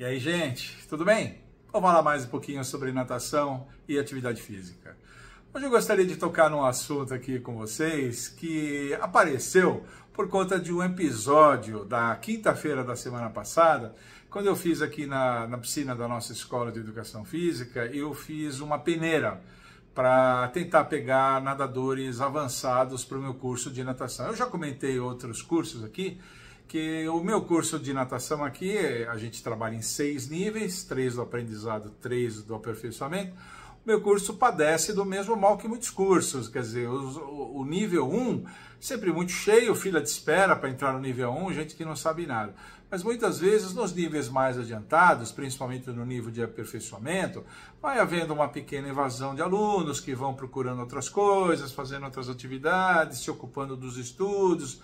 E aí, gente, tudo bem? Vamos falar mais um pouquinho sobre natação e atividade física. Hoje eu gostaria de tocar num assunto aqui com vocês que apareceu por conta de um episódio da quinta-feira da semana passada, quando eu fiz aqui na piscina da nossa escola de educação física, eu fiz uma peneira para tentar pegar nadadores avançados para o meu curso de natação. Eu já comentei outros cursos aqui, que o meu curso de natação aqui, a gente trabalha em 6 níveis, 3 do aprendizado, 3 do aperfeiçoamento. O meu curso padece do mesmo mal que muitos cursos, quer dizer, o nível 1, sempre muito cheio, fila de espera para entrar no nível 1, gente que não sabe nada. Mas muitas vezes nos níveis mais adiantados, principalmente no nível de aperfeiçoamento, vai havendo uma pequena evasão de alunos que vão procurando outras coisas, fazendo outras atividades, se ocupando dos estudos,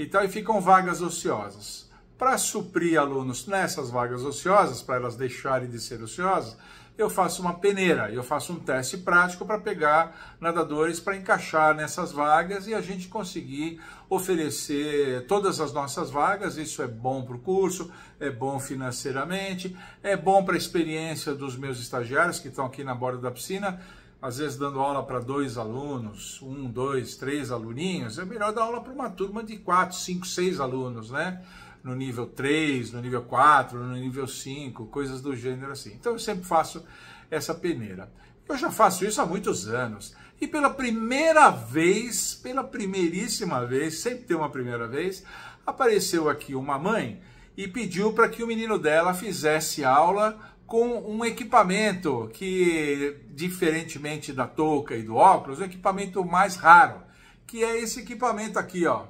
e tal, e ficam vagas ociosas. Para suprir alunos nessas vagas ociosas, para elas deixarem de ser ociosas, eu faço uma peneira, eu faço um teste prático para pegar nadadores para encaixar nessas vagas e a gente conseguir oferecer todas as nossas vagas. Isso é bom para o curso, é bom financeiramente, é bom para a experiência dos meus estagiários que estão aqui na borda da piscina, às vezes dando aula para 2 alunos, 1, 2, 3 aluninhos. É melhor dar aula para uma turma de 4, 5, 6 alunos, né? No nível 3, no nível 4, no nível 5, coisas do gênero assim. Então eu sempre faço essa peneira. Eu já faço isso há muitos anos. E pela primeiríssima vez, sempre tem uma primeira vez, apareceu aqui uma mãe e pediu para que o menino dela fizesse aula com um equipamento que, diferentemente da touca e do óculos, é um equipamento mais raro, que é esse equipamento aqui, ó.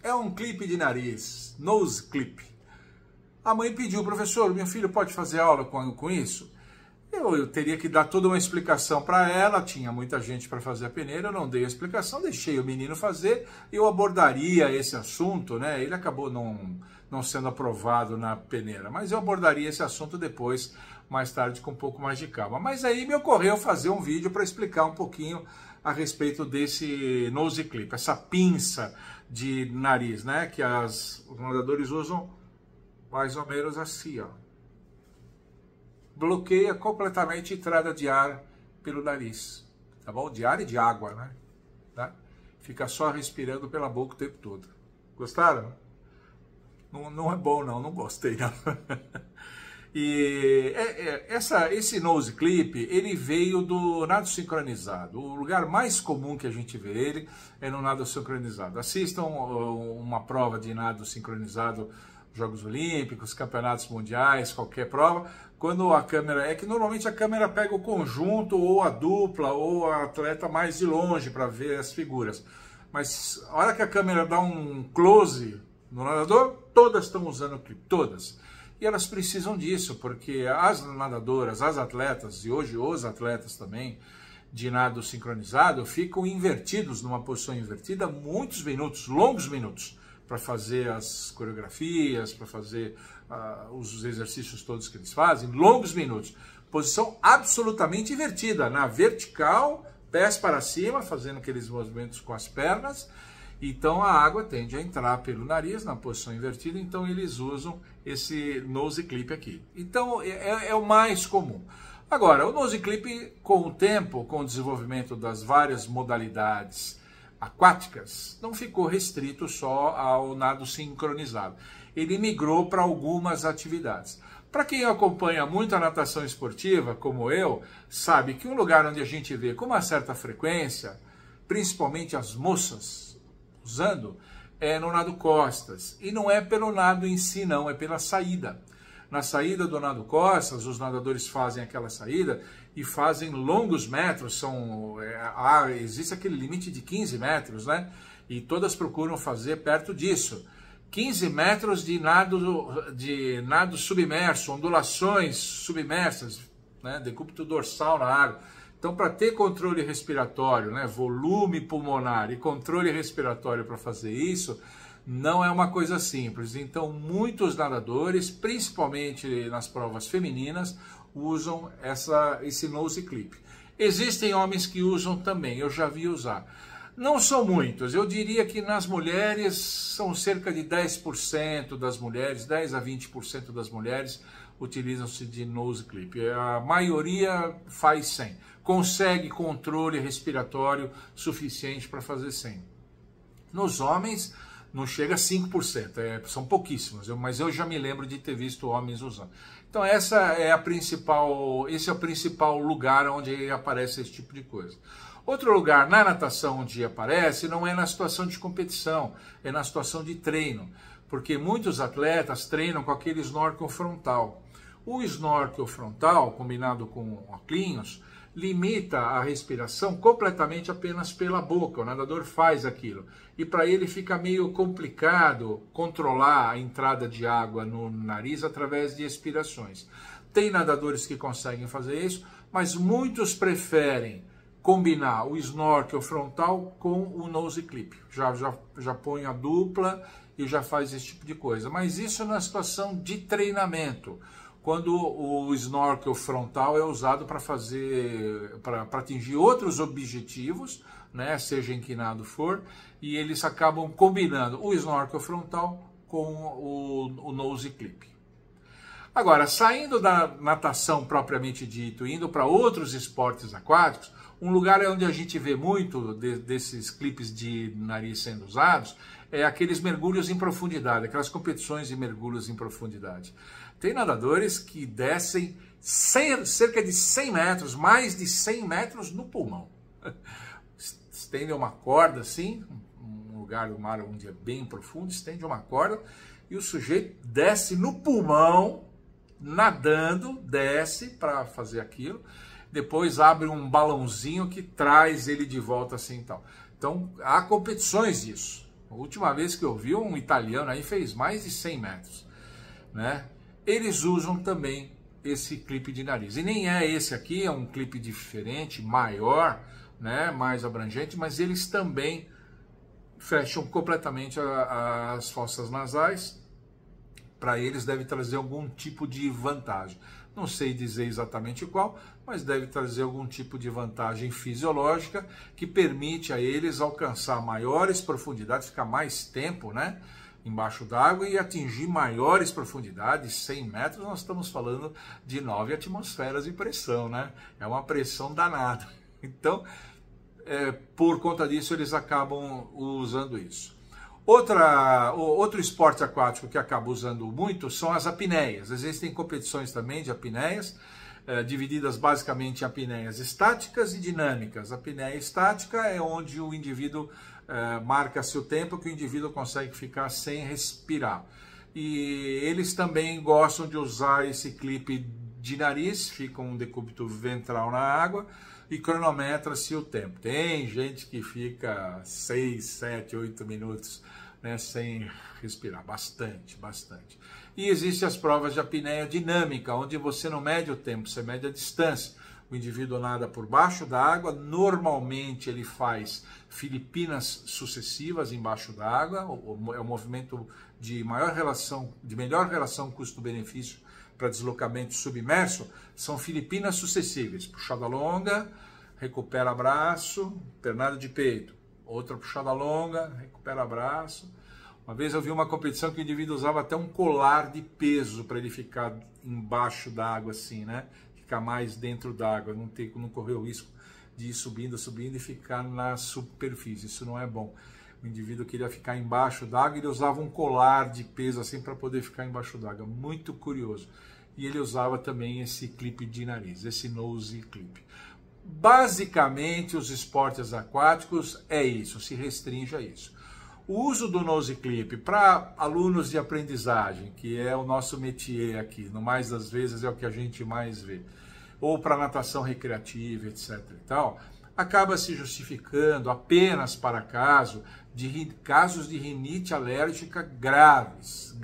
É um clipe de nariz, nose clip. A mãe pediu, professor, meu filho pode fazer aula com isso? Eu teria que dar toda uma explicação para ela, tinha muita gente para fazer a peneira, eu não dei a explicação, deixei o menino fazer, eu abordaria esse assunto, né? Ele acabou não sendo aprovado na peneira, mas eu abordaria esse assunto depois, mais tarde, com um pouco mais de calma. Mas aí me ocorreu fazer um vídeo para explicar um pouquinho a respeito desse nose clip, essa pinça de nariz, né? Que os nadadores usam mais ou menos assim, ó. Bloqueia completamente a entrada de ar pelo nariz, tá bom? De ar e de água, né? Tá? Fica só respirando pela boca o tempo todo. Gostaram? Não é bom não gostei não. E esse nose clip, ele veio do nado sincronizado. O lugar mais comum que a gente vê ele é no nado sincronizado. Assistam uma prova de nado sincronizado, Jogos Olímpicos, Campeonatos Mundiais, qualquer prova, quando a câmera, é que normalmente a câmera pega o conjunto, ou a dupla, ou a atleta mais de longe para ver as figuras. Mas a hora que a câmera dá um close no nadador, todas estão usando o clipe, todas. E elas precisam disso, porque as nadadoras, as atletas, e hoje os atletas também, de nado sincronizado, ficam invertidos, numa posição invertida, muitos minutos, longos minutos, para fazer as coreografias, para fazer os exercícios todos que eles fazem, longos minutos. Posição absolutamente invertida, na vertical, pés para cima, fazendo aqueles movimentos com as pernas. Então a água tende a entrar pelo nariz na posição invertida, então eles usam esse nose clip aqui. Então é o mais comum. Agora, o nose clip, com o tempo, com o desenvolvimento das várias modalidades aquáticas, não ficou restrito só ao nado sincronizado. Ele migrou para algumas atividades. Para quem acompanha muito a natação esportiva, como eu, sabe que um lugar onde a gente vê com uma certa frequência, principalmente as moças usando, é no nado costas. E não é pelo nado em si, não, é pela saída. Na saída do nado costas, os nadadores fazem aquela saída e fazem longos metros, existe aquele limite de 15 metros, né? E todas procuram fazer perto disso. 15 metros de nado submerso, ondulações submersas, né? Decúbito dorsal na água. Então, para ter controle respiratório, né? Volume pulmonar e controle respiratório para fazer isso, não é uma coisa simples. Então, muitos nadadores, principalmente nas provas femininas, usam esse nose clip. Existem homens que usam também, eu já vi usar. Não são muitos, eu diria que nas mulheres são cerca de 10% das mulheres, 10 a 20% das mulheres utilizam-se de nose clip. A maioria faz sem, consegue controle respiratório suficiente para fazer sem. Nos homens não chega a 5%, são pouquíssimos, mas eu já me lembro de ter visto homens usando. Então esse é o principal lugar onde aparece esse tipo de coisa. Outro lugar na natação onde aparece não é na situação de competição, é na situação de treino, porque muitos atletas treinam com aquele snorkel frontal. O snorkel frontal, combinado com óculos, limita a respiração completamente apenas pela boca, o nadador faz aquilo. E para ele fica meio complicado controlar a entrada de água no nariz através de expirações. Tem nadadores que conseguem fazer isso, mas muitos preferem combinar o snorkel frontal com o nose clip. Já põe a dupla e já faz esse tipo de coisa. Mas isso na situação de treinamento, quando o snorkel frontal é usado para atingir outros objetivos, né, seja em que nado for, e eles acabam combinando o snorkel frontal com o nose clip. Agora, saindo da natação propriamente dito, indo para outros esportes aquáticos, um lugar onde a gente vê muito desses clipes de nariz sendo usados é aqueles mergulhos em profundidade, aquelas competições de mergulhos em profundidade. Tem nadadores que descem cerca de 100 metros, mais de 100 metros no pulmão. Estendem uma corda assim, um lugar do mar onde é bem profundo, estende uma corda e o sujeito desce no pulmão, nadando, desce para fazer aquilo, depois abre um balãozinho que traz ele de volta assim e tal. Então, há competições disso. A última vez que eu vi, um italiano aí fez mais de 100 metros, né? Eles usam também esse clipe de nariz. E nem é esse aqui, é um clipe diferente, maior, né? Mais abrangente, mas eles também fecham completamente as fossas nasais. Para eles deve trazer algum tipo de vantagem. Não sei dizer exatamente qual, mas deve trazer algum tipo de vantagem fisiológica que permite a eles alcançar maiores profundidades, ficar mais tempo, né, embaixo d'água e atingir maiores profundidades. 100 metros, nós estamos falando de 9 atmosferas de pressão, né? É uma pressão danada. Então, por conta disso, eles acabam usando isso. Outro esporte aquático que acaba usando muito são as apneias. Existem competições também de apneias, divididas basicamente em apneias estáticas e dinâmicas. A apneia estática é onde o indivíduo marca seu tempo, que o indivíduo consegue ficar sem respirar. E eles também gostam de usar esse clipe de nariz, fica um decúbito ventral na água, e cronometra-se o tempo. Tem gente que fica 6, 7, 8 minutos, né, sem respirar, bastante. E existem as provas de apneia dinâmica, onde você não mede o tempo, você mede a distância. O indivíduo nada por baixo da água, normalmente ele faz Filipinas sucessivas embaixo da água, é o movimento de melhor relação custo-benefício para deslocamento submerso, são Filipinas sucessíveis, puxada longa, recupera braço, pernada de peito, outra puxada longa, recupera braço. Uma vez eu vi uma competição que o indivíduo usava até um colar de peso para ele ficar embaixo da água assim, né? Ficar mais dentro da água, não correr o risco de ir subindo e ficar na superfície. Isso não é bom. O indivíduo queria ficar embaixo d'água e ele usava um colar de peso assim para poder ficar embaixo d'água. Muito curioso. E ele usava também esse clipe de nariz, esse nose clip. Basicamente, os esportes aquáticos é isso, se restringe a isso. O uso do nose clip para alunos de aprendizagem, que é o nosso métier aqui, no mais das vezes é o que a gente mais vê, ou para natação recreativa, etc. e tal, acaba se justificando apenas para casos de rinite alérgica graves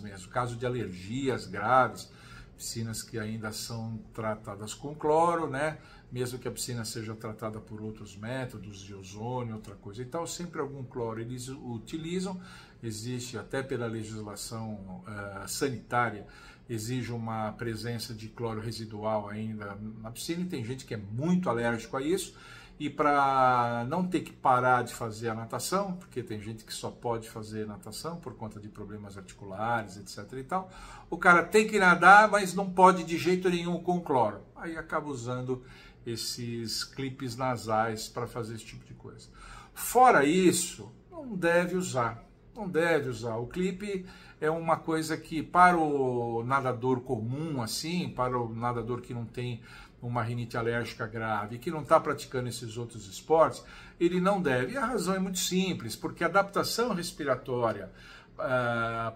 mesmo, caso de alergias graves, piscinas que ainda são tratadas com cloro, né? Mesmo que a piscina seja tratada por outros métodos de ozônio, outra coisa e tal, sempre algum cloro eles utilizam. Existe até pela legislação sanitária, exige uma presença de cloro residual ainda na piscina, e tem gente que é muito alérgico a isso, e para não ter que parar de fazer a natação, porque tem gente que só pode fazer natação por conta de problemas articulares, etc. e tal, o cara tem que nadar, mas não pode de jeito nenhum com cloro. Aí acaba usando esses clipes nasais para fazer esse tipo de coisa. Fora isso, não deve usar. Não deve usar. O clipe é uma coisa que, para o nadador comum, assim, para o nadador que não tem uma rinite alérgica grave, que não está praticando esses outros esportes, ele não deve. E a razão é muito simples, porque a adaptação respiratória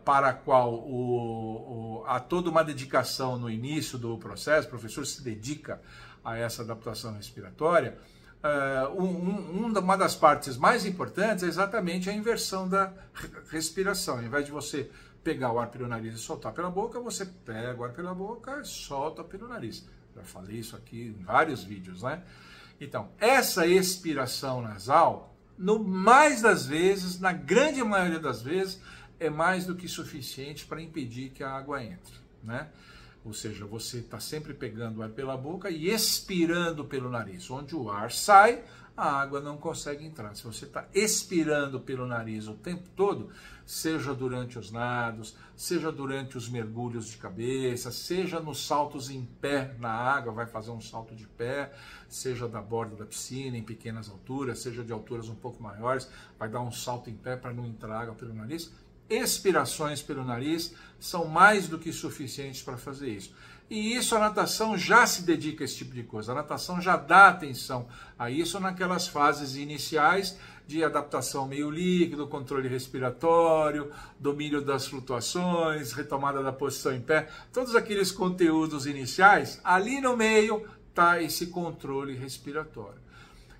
para a qual há toda uma dedicação no início do processo, o professor se dedica a essa adaptação respiratória, uma das partes mais importantes é exatamente a inversão da respiração. Ao invés de você pegar o ar pelo nariz e soltar pela boca, você pega o ar pela boca e solta pelo nariz. Já falei isso aqui em vários vídeos, né? Então, essa expiração nasal, no mais das vezes, na grande maioria das vezes, é mais do que suficiente para impedir que a água entre, né? Ou seja, você está sempre pegando o ar pela boca e expirando pelo nariz. Onde o ar sai, a água não consegue entrar. Se você está expirando pelo nariz o tempo todo, seja durante os nados, seja durante os mergulhos de cabeça, seja nos saltos em pé na água, vai fazer um salto de pé, seja da borda da piscina, em pequenas alturas, seja de alturas um pouco maiores, vai dar um salto em pé para não entrar água pelo nariz. Expirações pelo nariz são mais do que suficientes para fazer isso. E isso a natação já se dedica a esse tipo de coisa. A natação já dá atenção a isso naquelas fases iniciais de adaptação meio líquido, controle respiratório, domínio das flutuações, retomada da posição em pé. Todos aqueles conteúdos iniciais, ali no meio está esse controle respiratório.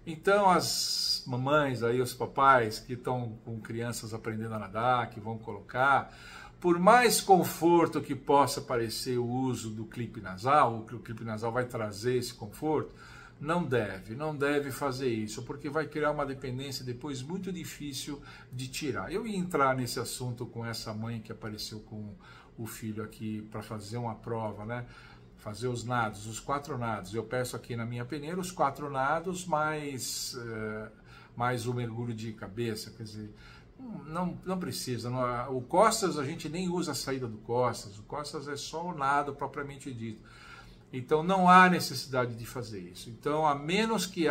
Então as mamães, aí, os papais que estão com crianças aprendendo a nadar, que vão colocar, por mais conforto que possa parecer o uso do clipe nasal, o clipe nasal vai trazer esse conforto, não deve fazer isso, porque vai criar uma dependência depois muito difícil de tirar. Eu ia entrar nesse assunto com essa mãe que apareceu com o filho aqui para fazer uma prova, né? Fazer os nados, os 4 nados. Eu peço aqui na minha peneira os 4 nados mais o mergulho de cabeça, quer dizer, não precisa. O costas a gente nem usa a saída do costas, o costas é só o nado propriamente dito. Então não há necessidade de fazer isso. Então, a menos que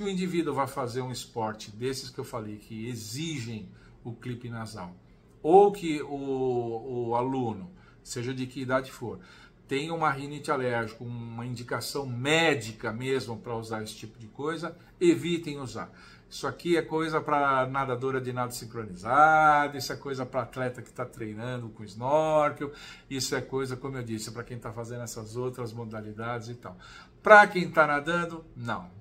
o indivíduo vá fazer um esporte desses que eu falei, que exigem o clipe nasal, ou que o aluno, seja de que idade for, tem uma rinite alérgica, uma indicação médica mesmo para usar esse tipo de coisa, evitem usar. Isso aqui é coisa para nadadora de nado sincronizado, isso é coisa para atleta que está treinando com snorkel, isso é coisa, como eu disse, para quem está fazendo essas outras modalidades e tal. Para quem está nadando, não.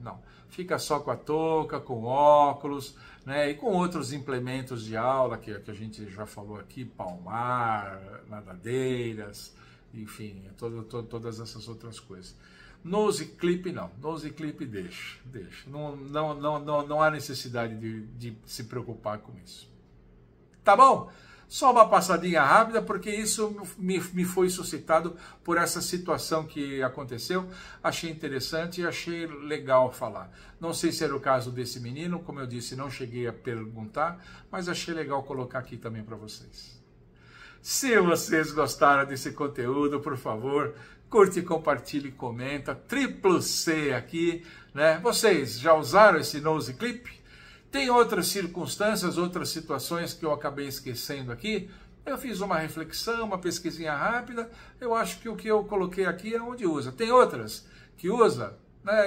Fica só com a touca, com óculos, né, e com outros implementos de aula que a gente já falou aqui, palmar, nadadeiras, enfim, todas essas outras coisas. Nose clip não, nose clip deixa. Não há necessidade de se preocupar com isso. Tá bom? Só uma passadinha rápida, porque isso me foi suscitado por essa situação que aconteceu. Achei interessante e achei legal falar. Não sei se era o caso desse menino, como eu disse, não cheguei a perguntar, mas achei legal colocar aqui também para vocês. Se vocês gostaram desse conteúdo, por favor, curte, compartilhe, comenta. Triplo C aqui, né? Vocês já usaram esse nose clip? Tem outras circunstâncias, outras situações que eu acabei esquecendo aqui? Eu fiz uma reflexão, uma pesquisinha rápida. Eu acho que o que eu coloquei aqui é onde usa. Tem outras que usa, né?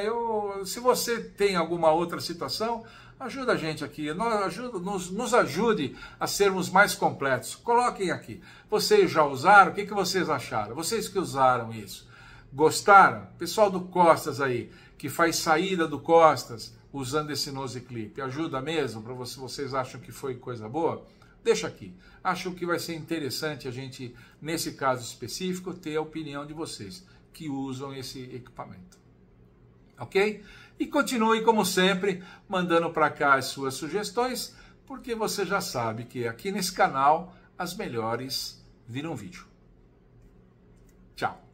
Se você tem alguma outra situação, ajuda a gente aqui, nos ajude a sermos mais completos. Coloquem aqui. Vocês já usaram? O que vocês acharam? Vocês que usaram isso, gostaram? Pessoal do Costas aí, que faz saída do Costas usando esse nose clip, ajuda mesmo? Para vocês acham que foi coisa boa? Deixa aqui. Acho que vai ser interessante a gente, nesse caso específico, ter a opinião de vocês que usam esse equipamento. Ok? E continue, como sempre, mandando para cá as suas sugestões, porque você já sabe que aqui nesse canal as melhores viram vídeo. Tchau!